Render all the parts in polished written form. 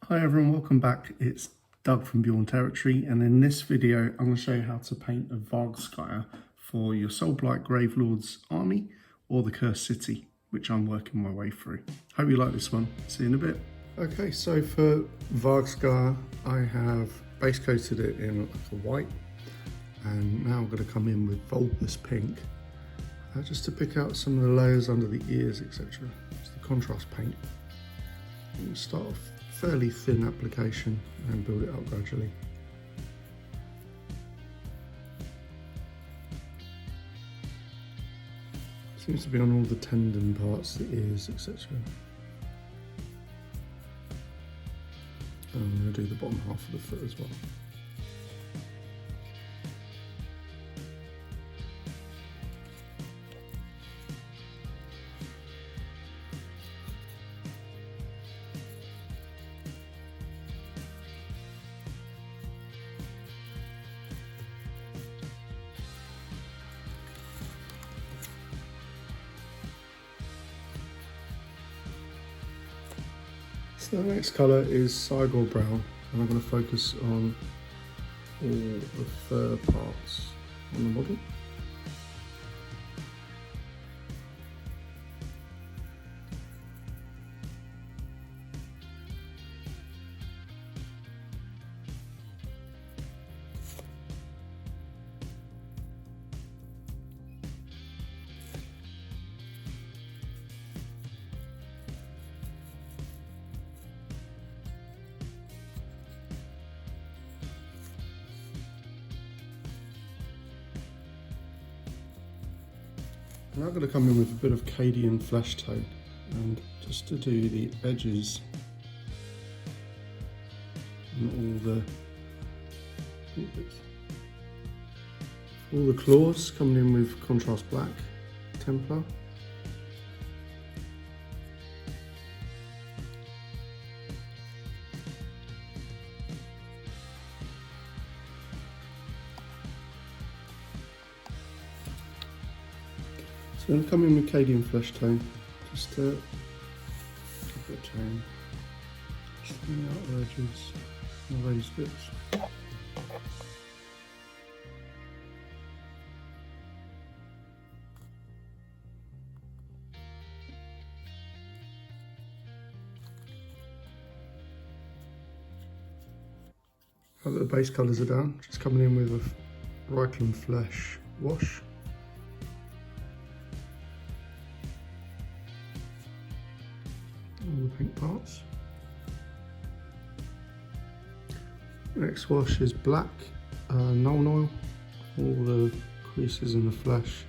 Hi everyone, welcome back. It's Doug from Bjorn Territory, and in this video I'm going to show you how to paint a Vargskyr for your Soulblight Gravelords army or the Cursed City, which I'm working my way through. Hope you like this one. See you in a bit. Okay, so for Vargskyr I have base coated it in like a white, and now I'm going to come in with Vulpus pink just to pick out some of the layers under the ears, etc. It's the contrast paint. We'll start off fairly thin application and build it up gradually. Seems to be on all the tendon parts, the ears, etc. And I'm going to do the bottom half of the foot as well. So the next colour is Cygor Brown, and I'm going to focus on all the fur parts on the model. I'm now going to come in with a bit of Cadian flesh tone, and just to do the edges and all the claws, coming in with contrast black Templar. So I'm going to come in with Cadian flesh tone, just to give it a tone, just in the outer edges and the raised bits. Now that the base colours are down, just coming in with a Reichland Flesh wash. All the pink parts. Next wash is black Nuln Oil, all the creases in the flesh,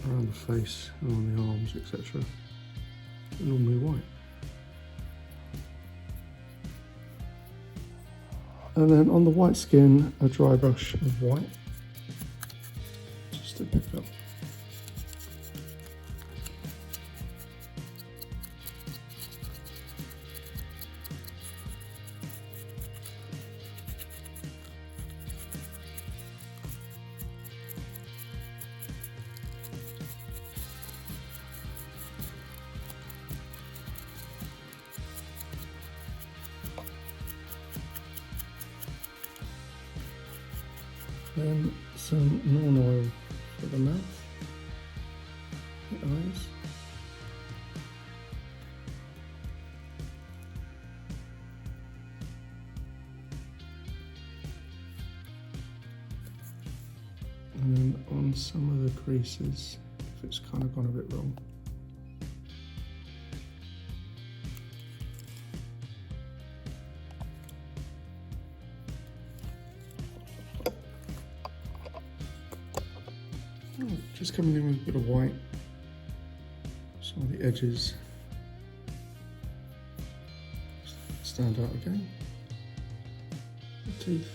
around the face and on the arms, etc. Normally white. And then on the white skin, a dry brush of white, just to pick up. Then some Nuln Oil for the mouth, the eyes. And then on some of the creases, if it's kind of gone a bit wrong. Just coming in with a bit of white, some of the edges stand out again, the teeth.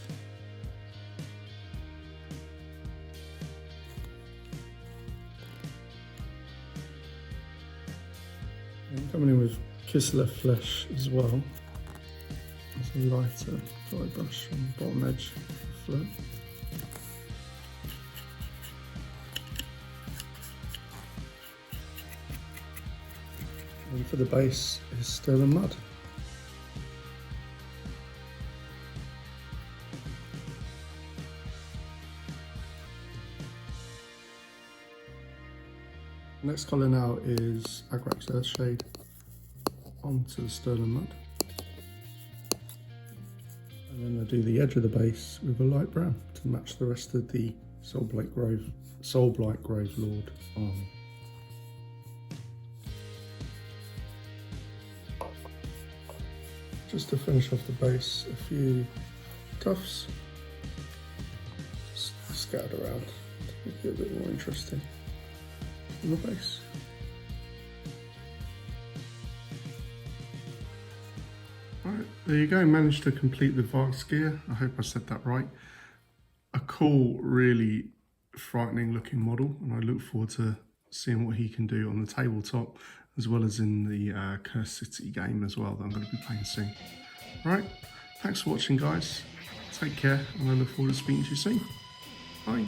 And coming in with Kislev Flesh as well, as a lighter dry brush on the bottom edge of the float. And for the base is Sterling mud. Next colour now is Agrax Earthshade onto the Sterling mud. And then I do the edge of the base with a light brown to match the rest of the Soulblight Gravelord army. Just to finish off the base, a few tufts scattered around to make it a bit more interesting on the base. Alright, there you go, managed to complete the Vargskyr. I hope I said that right. A cool, really frightening looking model, and I look forward to seeing what he can do on the tabletop as well as in the Cursed City game as well that I'm going to be playing soon. Right, thanks for watching guys, take care, and I look forward to speaking to you soon. Bye.